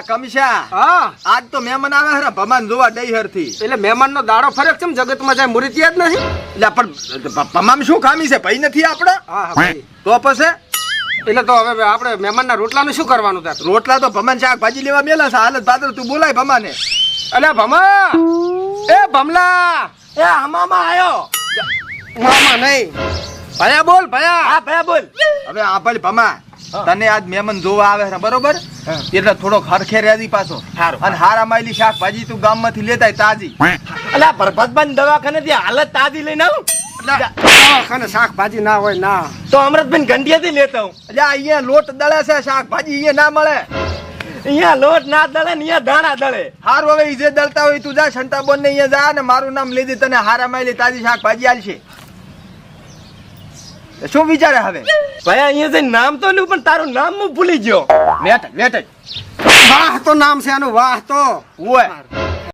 કમિશા હા આજ તો મહેમાન આવે હે ભમાન જોવા દઈ હરથી એટલે મહેમાન નો દાડો ફરક છે જગતમાં જાય મૂર્તિયા જ નથી. એટલે પણ ભમામ શું ખામી છે ભાઈ નથી આપણે હા હા ભાઈ. તો પછી એટલે તો હવે આપણે મહેમાનના રોટલાનું શું કરવાનું તાર? રોટલા તો ભમાન શાકભાજી લેવા મેલા છે હાલત પાત્ર તું બોલાય ભમાને. અલ્યા ભમા એ ભમલા એ આમામાં આયો મામા નહીં ભયા બોલ ભયા. હા ભયા બોલ. હવે આ ભાઈ ભમા તને આજ મહેમાન જોવા આવે છે બરોબર એટલે થોડોક હરખે રેજી પાછો હારું. અને હારા માયલી શાકભાજી તું ગામમાંથી લેતાય તાજી. અલ્યા ભરભતભાઈ દવાખાને થી હાલત તાજી લઈને આવું દવાખાને શાકભાજી ના હોય ના તો અમૃતભાઈ ગંડિયાથી લેતા હું. એટલે અહીંયા લોટ દળે છે શાકભાજી અહીંયા ના મળે. અહીંયા લોટ ના દળે ને અહીંયા દાણા દળે. હારું હવે ઈ જે દળતા હોય તું જા શંતા બોન ને અહીંયા જા ને મારું નામ લઈ દે તને હારા માયલી તાજી શાકભાજી આલશે. શું વિચારે હવે? ભાઈ અહીંયા જઈને નામ તો લ્યું પણ તારું નામ હું ભૂલી ગયો. વેટ વેટ વાહ તો નામ છે આનું વાહ તો ઓય